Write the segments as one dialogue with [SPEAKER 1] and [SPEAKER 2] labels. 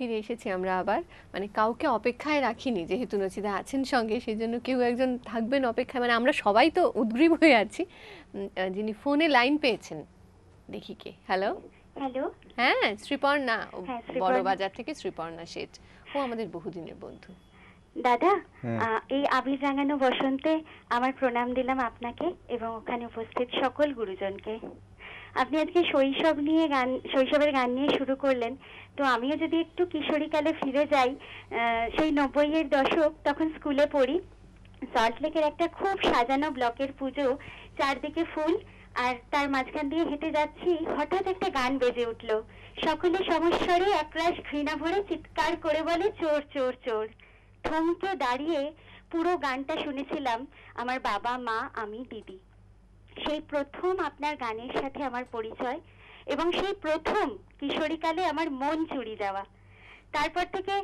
[SPEAKER 1] ফিরে এসেছি আমরা আবার, মানে কাউকে অপেক্ষায় রাখিনি, যেহেতু নচিদা আছেন সঙ্গে সেই জন্য কেউ একজন থাকবেন অপেক্ষায়, মানে আমরা সবাই তো উদ্গ্রীব হয়ে আছি। যিনি ফোনে লাইন পেয়েছেন, দেখি কে। হ্যালো।
[SPEAKER 2] হ্যালো।
[SPEAKER 1] হ্যাঁ, শ্রীপর্ণা,
[SPEAKER 2] হ্যাঁ,
[SPEAKER 1] বড়
[SPEAKER 2] শ্রীপর্ণা।
[SPEAKER 1] বাজার থেকে শ্রীপর্ণা শেঠ, ও আমাদের বহুদিনের বন্ধু।
[SPEAKER 2] দাদা,
[SPEAKER 3] হুম।
[SPEAKER 2] এই আবির রাঙানো বসন্তে আমার প্রণাম দিলাম আপনাকে এবং ওখানে উপস্থিত সকল গুরুজনকে। আপনি আজকে শৈশবের গান নিয়ে শুরু করলেন, তো আমিও যদি একটু কিশোরীকালে ফিরে যাই, সেই 90-এর দশক, তখন স্কুলে পড়ি। সল্টলেকের একটা খুব সাজানো ব্লকের পুজো, চারদিকে ফুল, আর তার মাঝখান দিয়ে হেঁটে যাচ্ছি, হঠাৎ একটা গান বেজে উঠলো। সকলে সমস্বরে একরাশ ঘৃণা ভরে চিৎকার করে বলে, চোর চোর চোর। থমকে দাঁড়িয়ে পুরো গানটা শুনেছিলাম আমার বাবা, মা, আমি, দিদি। সেই প্রথম আপনার গানের সাথে আমার পরিচয়, এবং সেই প্রথম কিশোরীকালে আমার মন চুরি যাওয়া। তারপর থেকে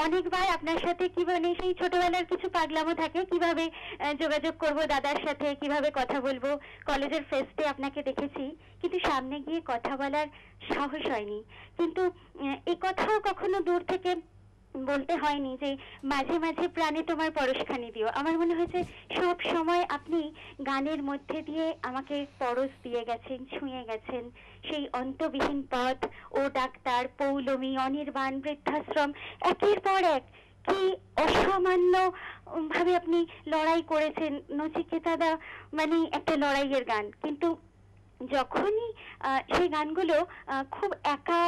[SPEAKER 2] অনেকবার আপনার সাথে কিভাবে, সেই ছোটবেলার কিছু পাগলামো থাকে, কিভাবে যোগাযোগ করব দাদার সাথে, কিভাবে কথা বলবো, কলেজের ফেস্টে আপনাকে দেখেছি, কিন্তু সামনে গিয়ে কথা বলার সাহস হয়নি। কিন্তু এই কথাও কখনো দূর থেকে বলতে হয়নি যে মাঝে মাঝে প্রাণে তোমার পরশখানি দিও। আমার মনে হয়েছে সব সময় আপনি গানের মধ্যে দিয়ে আমাকে পরশ দিয়ে গেছেন, ছুঁয়ে গেছেন। সেই অন্তবিহীন পথ, ও ডাক্তার, পৌলমী, অনির্বাণ, বৃদ্ধাশ্রম, একের পর এক কি অসামান্য ভাবে আপনি লড়াই করেছেন। নচিকেতাদা মানে একটা লড়াইয়ের গান, কিন্তু যখনই সেই গানগুলো খুব একা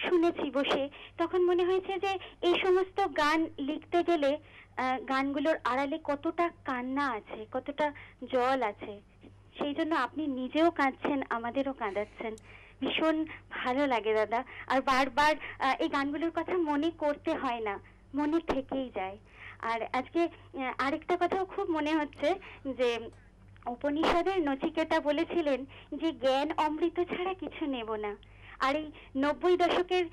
[SPEAKER 2] শুনেছি বসে, তখন মনে হয়েছে যে এই সমস্ত গান লিখতে গেলে গানগুলোর আড়ালে কতটা কান্না আছে, কতটা জল আছে। সেই জন্য আপনি নিজেও কাঁদছেন, আমাদেরও কাঁদাচ্ছেন। ভীষণ ভালো লাগে দাদা। আর বারবার এই গানগুলোর কথা মনে করতে হয় না, মনে থেকেই যায়। আর আজকে আরেকটা কথাও খুব মনে হচ্ছে যে উপনিষদের নচিকেতা বলেছিলেন যে জ্ঞান অমৃত ছাড়া কিছু নেব না। আর এই 90 দশকের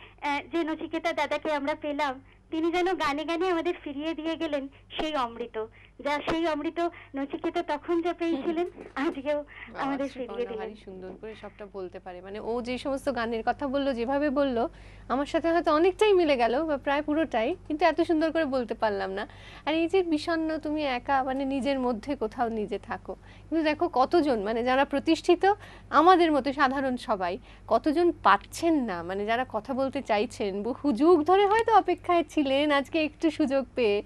[SPEAKER 2] যে নচিকেতা দাদাকে আমরা পেলাম, তিনি যেন গানে গানে আমাদের ফিরিয়ে দিয়ে গেলেন সেই অমৃত, যা সেই অমৃত নচিকেতা তখন যা পেয়েছিলেন, আজকেও আমাদের ফিরিয়ে দিলেন।
[SPEAKER 1] সুন্দর করে সবটা বলতে পারে, মানে ও যে সমস্ত গানের কথা বললো, যেভাবে বললো, আমার সাথে হয়তো অনেকটাই মিলে গেল বা প্রায় পুরোটাই, কিন্তু এত সুন্দর করে বলতে পারলাম না। আর এই যে বিষণ্ণ, তুমি একা, মানে নিজের মধ্যে কোথাও নিজে থাকো, কিন্তু দেখো কতজন, মানে যারা প্রতিষ্ঠিত, আমাদের মতো সাধারণ সবাই, কতজন পাচ্ছেন না, মানে যারা কথা বলতে চাইছেন, বহু যুগ ধরে হয়তো অপেক্ষায় ছিলেন, আজকে একটু সুযোগ পেয়ে।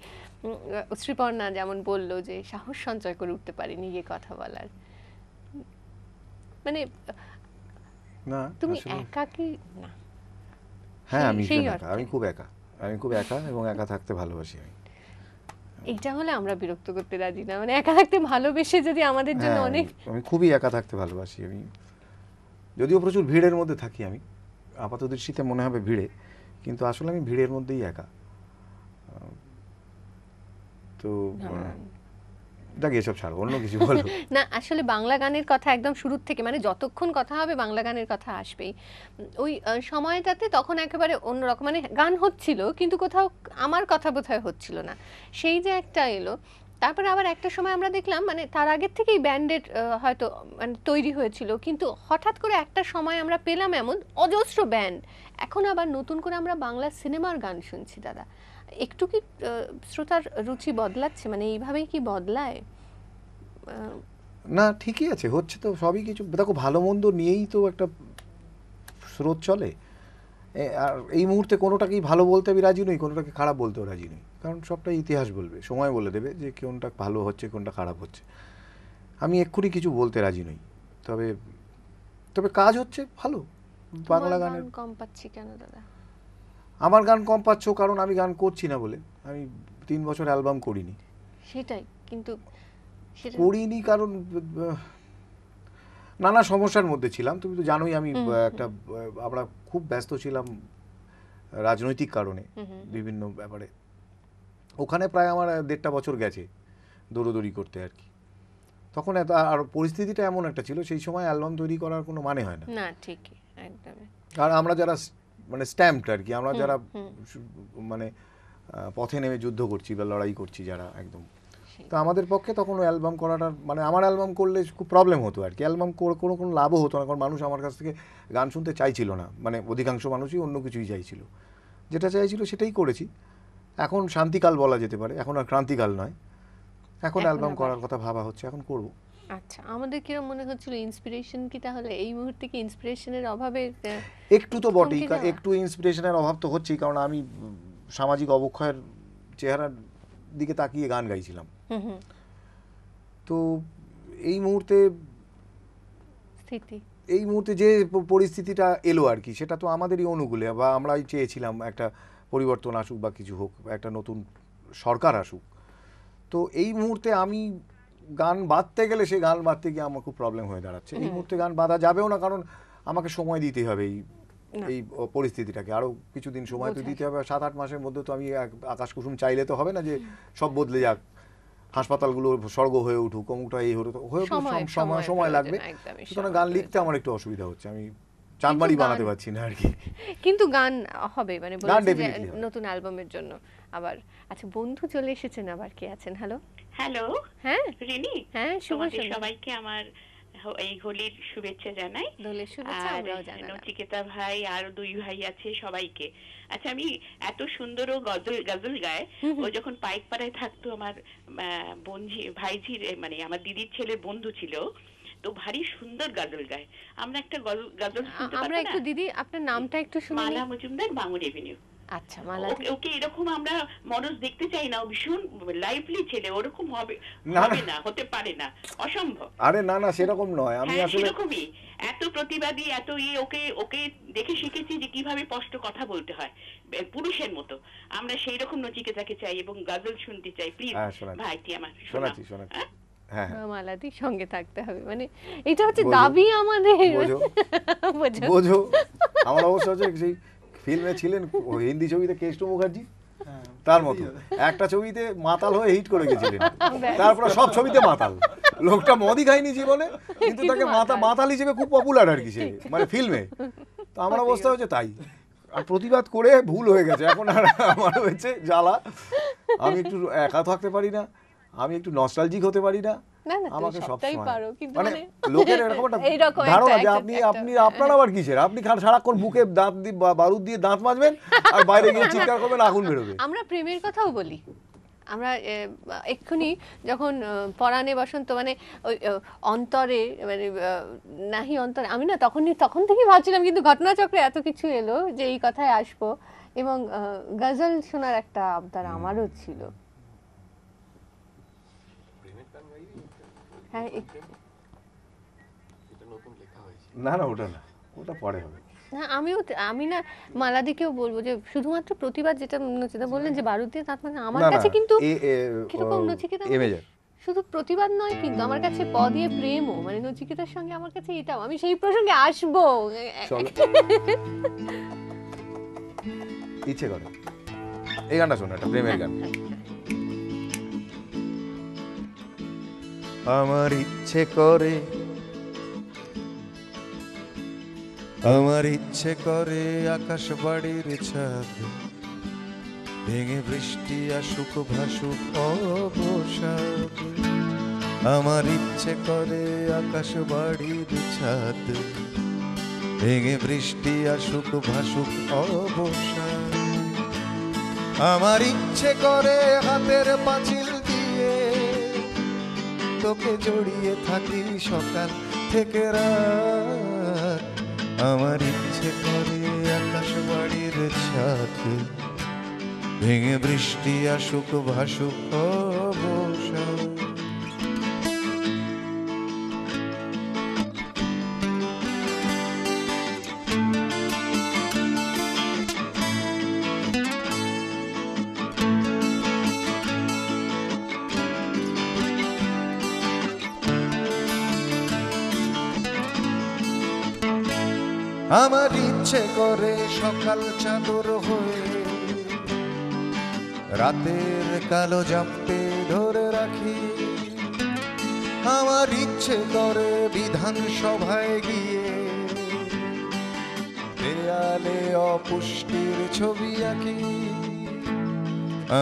[SPEAKER 1] শ্রীপর্ণা যেমন বললো যে সাহস সঞ্চয় করে উঠতে পারিনি গিয়ে কথা বলার, মানে
[SPEAKER 3] না
[SPEAKER 1] তুমি
[SPEAKER 3] আসলে
[SPEAKER 1] একা কি না?
[SPEAKER 3] হ্যাঁ, আমি
[SPEAKER 1] সেই
[SPEAKER 3] ভীষণ একা,
[SPEAKER 1] অর্থে
[SPEAKER 3] আমি খুব একা, আমি খুব একা এবং একা থাকতে ভালোবাসি আমি।
[SPEAKER 1] এইটা হলে আমরা বিরক্ত করতে রাজি না, মানে একা থাকতে ভালোবেসে যদি আমাদের জন্য
[SPEAKER 3] হ্যাঁ,
[SPEAKER 1] অনেক।
[SPEAKER 3] আমি খুবই একা থাকতে ভালোবাসি আমি, যদিও প্রচুর ভিড়ের মধ্যে থাকি। আমি আপাত দৃষ্টিতে মনে হবে ভিড়ে, কিন্তু আসলে আমি ভিড়ের মধ্যেই একা। তো দেখ, এসব ছাড়ো, অন্য কিছু বলো।
[SPEAKER 1] না, আসলে বাংলা গানের কথা একদম শুরুর থেকে, মানে যতক্ষণ কথা হবে বাংলা গানের কথা আসবেই। ওই সময়টাতে তখন একেবারে অন্যরকম, মানে গান হচ্ছিল কিন্তু কোথাও আমার কথা বোধহয় হচ্ছিল না, সেই যে একটা এলো। তারপরে আবার একটা সময় আমরা দেখলাম, মানে তার আগের থেকেই ব্যান্ডের হয়তো মানে তৈরি হয়েছিল, কিন্তু হঠাৎ করে একটা সময় আমরা পেলাম এমন অজস্র ব্যান্ড। এখন আবার নতুন করে আমরা বাংলা সিনেমার গান শুনছি দাদা। একটু কি শ্রোতার রুচি বদলাচ্ছে, মানে এইভাবেই কি বদলায়?
[SPEAKER 3] না, ঠিকই আছে, হচ্ছে তো সবই কিছু। দেখো, ভালো মন্দ নিয়েই তো একটা স্রোত চলে। আর এই মুহূর্তে কোনোটাকেই ভালো বলতে আমি রাজি নই, কোনোটাকে খারাপ বলতেও রাজি নই, কারণ সবটাই ইতিহাস বলবে, সময় বলে দেবে যে কোনটা ভালো হচ্ছে কোনটা খারাপ হচ্ছে। আমি এক্ষুনি কিছু বলতে রাজি নই। তবে তবে কাজ হচ্ছে ভালো বাংলা গানের।
[SPEAKER 1] কম পাচ্ছি কেন দাদা?
[SPEAKER 3] আমার গান কম পাচ্ছ কারণ আমি গান করছি না বলে। আমি 3 বছর অ্যালবাম করিনি।
[SPEAKER 1] সেটাই, কিন্তু
[SPEAKER 3] করিনি কারণ নানা সমস্যার মধ্যে ছিলাম। তুমি তো জানোই, আমি আমরা খুব ব্যস্ত ছিলাম রাজনৈতিক কারণে, বিভিন্ন ব্যাপারে। ওখানে প্রায় আমার 1.5 বছর গেছে দৌড়দৌড়ি করতে আর কি। তখন আর পরিস্থিতিটা এমন একটা ছিল, সেই সময় অ্যালবাম তৈরি করার কোনো মানে হয় না।
[SPEAKER 1] না, ঠিকই, একদমই।
[SPEAKER 3] আর আমরা যারা মানে স্ট্যাম্পড আর কি, আমরা যারা মানে পথে নেমে যুদ্ধ করছি বা লড়াই করছি যারা একদম, তো আমাদের পক্ষে তখন অ্যালবাম করাটা, মানে আমার অ্যালবাম করলে খুব প্রবলেম হতো আর কি। অ্যালবাম করে কোনো লাভও হতো না, কারণ মানুষ আমার কাছ থেকে গান শুনতে চাইছিল না, মানে অধিকাংশ মানুষই অন্য কিছুই চাইছিল। যেটা চাইছিল সেটাই করেছি। এখন শান্তিকাল বলা যেতে পারে, এখন আর ক্রান্তিকাল নয়। এখন
[SPEAKER 1] এখন
[SPEAKER 3] অ্যালবাম
[SPEAKER 1] আবার-
[SPEAKER 3] করার কথা ভাবা হচ্ছে, এখন করব।
[SPEAKER 1] আচ্ছা, আমাদের কিরম মনে হচ্ছিল ইন্সপিরেশন কি তাহলে এই মুহূর্তে কি ইন্সপিরেশনের অভাবে
[SPEAKER 3] একটু তো বটেই,
[SPEAKER 1] থমকে যাওয়া?
[SPEAKER 3] একটু ইন্সপিরেশনের অভাব তো হচ্ছেই, কারণ আমি সামাজিক অবক্ষয়ের চেহারার দিকে তাকিয়ে গান গাইছিলাম।
[SPEAKER 1] হুম হুম,
[SPEAKER 3] তো এই মুহূর্তে
[SPEAKER 1] স্থিতি
[SPEAKER 3] যে পরিস্থিতিটা এলো আর কি, সেটা তো আমাদেরই অনুকূলে, বা আমরাই চেয়েছিলাম একটা পরিবর্তন আসুক বা কিছু হোক, একটা নতুন সরকার আসুক। তো এই মুহূর্তে আমি গান বাঁধতে গেলে সে গান বাঁধতে গিয়ে আমার খুব প্রবলেম হয়ে দাঁড়াচ্ছে। এই মুহূর্তে গান বাঁধা যাবেও না, কারণ আমাকে সময় দিতে হবে
[SPEAKER 1] না।
[SPEAKER 3] এই পরিস্থিতিটাকে আরো কিছুদিন সময় তো
[SPEAKER 1] বোঝাই।
[SPEAKER 3] দিতে হবে। 7-8 মাসের মধ্যে তো আমি আকাশ কুসুম চাইলে তো হবে না যে সব বদলে যাক, হাসপাতালগুলো স্বর্গ হয়ে উঠুক, অমুকটা এই হয়ে সময় লাগবে। সুতরাং গান লিখতে আমার একটু অসুবিধা হচ্ছে, আমি চাঁদমারি বানাতে পারছি না আর কি।
[SPEAKER 1] কিন্তু গান হবে মানে
[SPEAKER 3] গান
[SPEAKER 1] বলেছে যে
[SPEAKER 3] definitely হবে।
[SPEAKER 1] নতুন অ্যালবামের জন্য আবার। আচ্ছা, বন্ধু চলে এসেছেন আবার, কে আছেন? হ্যালো,
[SPEAKER 4] হ্যালো
[SPEAKER 1] হ্যাঁ
[SPEAKER 4] রিনি,
[SPEAKER 1] হ্যাঁ, শুভ
[SPEAKER 4] তোমাদের
[SPEAKER 1] সন্ধ্যা।
[SPEAKER 4] সবাইকে আমার এই হোলির শুভেচ্ছা জানাই।
[SPEAKER 1] দোলের শুভেচ্ছা
[SPEAKER 4] আর
[SPEAKER 1] আমরাও জানালাম।
[SPEAKER 4] নচিকেতা ভাই আর দুই ভাই আছে, সবাইকে। আচ্ছা, আমি এত সুন্দর ও গজল গায়। ও যখন পাইকপাড়ায় থাকতো, আমার ভাইঝির মানে আমার দিদির ছেলের বন্ধু ছিল, তো ভারী সুন্দর গজল গায়। আমরা একটা গজল শুনতে
[SPEAKER 1] আমরা
[SPEAKER 4] পারবো
[SPEAKER 1] একটু
[SPEAKER 4] না?
[SPEAKER 1] দিদি আপনার নামটা একটু শুনি।
[SPEAKER 4] মালা মজুমদার, বাঙুর এভিনিউ।
[SPEAKER 1] আচ্ছা, মালা
[SPEAKER 4] ওকে এরকম আমরা মনোজ দেখতে চাই না, ও ভীষণ লাইভলি ছেলে, ওরকম হবে
[SPEAKER 3] না,
[SPEAKER 4] হবে না, হতে পারে না, অসম্ভব।
[SPEAKER 3] আরে না না, সেরকম নয়। আমি
[SPEAKER 4] হ্যাঁ,
[SPEAKER 3] আসলে
[SPEAKER 4] সেরকমই এত প্রতিবাদী, এত ওকে ওকে দেখে শিখেছি যে কিভাবে স্পষ্ট কথা বলতে হয় পুরুষের মতো। আমরা সেই রকম নচিকেতাকে চাই এবং গজল শুনতে চাই। প্লিজ
[SPEAKER 3] হ্যাঁ, শোনাচ্ছি।
[SPEAKER 4] ভাইটি আমার
[SPEAKER 3] শোনাচ্ছি।
[SPEAKER 4] হ্যাঁ?
[SPEAKER 3] হ্যাঁ হ্যাঁ,
[SPEAKER 1] মালাদির সঙ্গে থাকতে হবে, মানে এটা হচ্ছে
[SPEAKER 3] বোঝো।
[SPEAKER 1] দাবি আমাদের।
[SPEAKER 3] বোঝো
[SPEAKER 1] বোঝো।
[SPEAKER 3] বোঝো। আমার অবস্থা হচ্ছে সেই ফিল্মে ছিলেন হিন্দি ছবিতে কেষ্ট মুখার্জি, তার মতো একটা ছবিতে মাতাল হয়ে হিট করে গেছিলেন, তারপরে সব ছবিতে মাতাল। লোকটা মদই খায়নি জীবনে, কিন্তু তাকে মাতাল হিসেবে খুব পপুলার আর কি সে, মানে ফিল্মে। তো আমার অবস্থা হচ্ছে তাই, আর প্রতিবাদ করে ভুল হয়ে গেছে। এখন আর আমার হয়েছে জ্বালা, আমি একটু একা থাকতে পারি না, আমি একটু নস্টালজিক হতে পারি না।
[SPEAKER 1] না না,
[SPEAKER 3] আমাকে
[SPEAKER 1] তুমি
[SPEAKER 3] সব
[SPEAKER 1] সবটাই
[SPEAKER 3] সময়
[SPEAKER 1] পারো, কিন্তু
[SPEAKER 3] মানে
[SPEAKER 1] মানে
[SPEAKER 3] লোকের এরকম একটা
[SPEAKER 1] এইরকম
[SPEAKER 3] ধারণা যে
[SPEAKER 1] একটা-
[SPEAKER 3] আপনি
[SPEAKER 1] একটা-
[SPEAKER 3] আপনি আপনার আবার কিসের, আপনি সারাক্ষণ বুকে দাঁত দিয়ে বারুদ দিয়ে দাঁত মাজবেন আর বাইরে গিয়ে চিৎকার করবেন, আগুন বেরোবে।
[SPEAKER 1] আমরা প্রেমের কথাও বলি। আমরা এক্ষুনি যখন পরাণে বসন্ত মানে ওই অন্তরে মানে নাহি অন্তরে, আমি না তখন থেকেই ভাবছিলাম, কিন্তু ঘটনাচক্রে এত কিছু এলো যে এই কথায় আসবো। এবং গজল শোনার একটা আবদার আমারও ছিল। হ্যাঁ,
[SPEAKER 3] না না, ওটা না, ওটা পরে হবে।
[SPEAKER 1] না আমি না মালাদিকেও বলবো যে শুধুমাত্র প্রতিবাদ, যেটা নচিতা বললেন যে বারুদ দিয়ে দাঁত মাজা, আমার
[SPEAKER 3] না না,
[SPEAKER 1] কাছে কিন্তু কিরকম
[SPEAKER 3] এ
[SPEAKER 1] নচিকেতা
[SPEAKER 3] মেজর
[SPEAKER 1] শুধু প্রতিবাদ নয়, কিন্তু আমার কাছে প দিয়ে প্রেমও, মানে নচিকেতার সঙ্গে আমার কাছে এটাও, আমি সেই প্রসঙ্গে আসবো।
[SPEAKER 3] চলো, ইচ্ছে করে এই গানটা শোনো, একটা প্রেমের গান। আমার ইচ্ছে করে, আমার ইচ্ছে করে আকাশ বাড়ির ছাদ ভেঙে বৃষ্টি আসুক ভাসুক অবসাদ। আমার ইচ্ছে করে আকাশ বাড়ির ছাদ ভেঙে বৃষ্টি আসুক ভাসুক অবসাদ। আমার ইচ্ছে করে হাতের পাঁচিল দিয়ে তোকে জড়িয়ে থাকি সকাল থেকে রাত। আমার ইচ্ছে করে আকাশ বাড়ির ছাদ ভেঙে বৃষ্টি আসুক ভাসুক অবসাদ। আমার ইচ্ছে করে সকাল চাদর হয়ে রাতের কালো জাপে ধরে রাখি। আমার ইচ্ছে করে বিধানসভায় গিয়ে দেয়ালে অপুষ্টির ছবি আঁকি।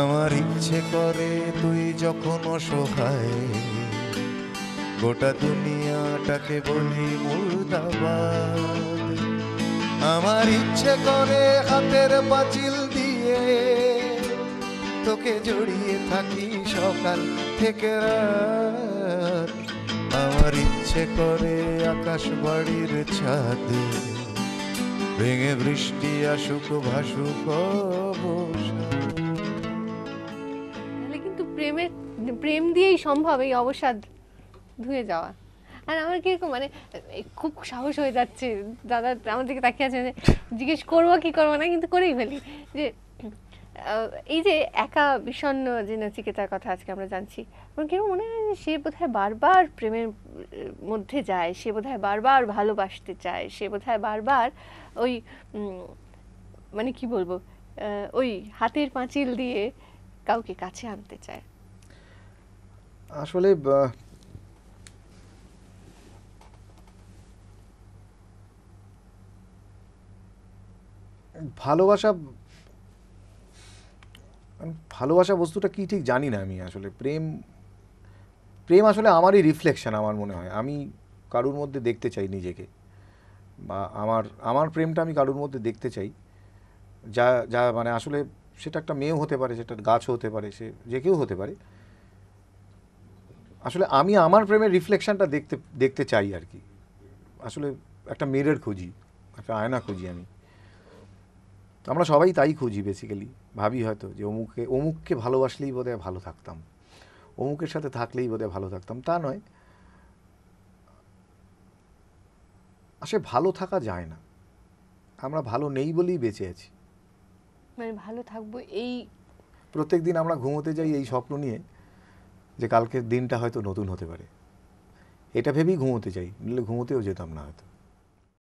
[SPEAKER 3] আমার ইচ্ছে করে তুই যখন অসহায় গোটা দুনিয়াটাকে বলি মুর্দাবাদ। আমার ইচ্ছে করে হাতের পাঁচিল তোকে জড়িয়ে থাকি সকাল থেকে রাত। আমার ইচ্ছে করে আকাশ বাড়ির ছাদ ভেঙে বৃষ্টি আসুক ভাসুক অবসাদ।
[SPEAKER 1] তাহলে কিন্তু প্রেম দিয়েই সম্ভব এই অবসাদ ধুয়ে যাওয়া। আর আমার কিরকম মানে খুব সাহস হয়ে যাচ্ছে, দাদা আমার দিকে তাকিয়ে আছে, জিজ্ঞেস করবো কি করবো না, কিন্তু করেই ফেলি যে এই যে একা বিষণ্ণ যে নচিকেতার কথা আজকে আমরা জানছি, আমার কিরকম মনে হয় যে সে বোধহয় বারবার প্রেমের মধ্যে যায়, সে বোধহয় বারবার ভালোবাসতে চায়, সে বোধহয় বারবার ওই মানে কি বলবো, ওই হাতের পাঁচিল দিয়ে কাউকে কাছে আনতে চায়।
[SPEAKER 3] আসলে ভালোবাসা ভালোবাসা বস্তুটা কি ঠিক জানি না আমি। আসলে প্রেম প্রেম আসলে আমারই রিফ্লেকশন আমার মনে হয়। আমি কারুর মধ্যে দেখতে চাই নিজেকে, বা আমার প্রেমটা আমি কারুর মধ্যে দেখতে চাই, যা যা মানে আসলে সেটা একটা মেয়েও হতে পারে, সেটা গাছও হতে পারে, সে যে কেউ হতে পারে। আসলে আমি আমার প্রেমের রিফ্লেকশনটা দেখতে চাই আর কি। আসলে একটা মিরর খুঁজি, একটা আয়না খুঁজি আমি। আমরা সবাই তাই খুঁজি বেসিক্যালি। ভাবি হয়তো যে অমুককে ভালোবাসলেই বোধহয় ভালো থাকতাম, অমুকের সাথে থাকলেই বোধহয় ভালো থাকতাম। তা নয়, আসলে ভালো থাকা যায় না, আমরা ভালো নেই বলেই বেঁচে আছি।
[SPEAKER 1] মানে ভালো থাকবো এই
[SPEAKER 3] প্রত্যেক দিন আমরা ঘুমোতে যাই এই স্বপ্ন নিয়ে যে কালকের দিনটা হয়তো নতুন হতে পারে, এটা ভেবেই ঘুমোতে যাই, নইলে ঘুমোতেও যেতাম না হয়তো।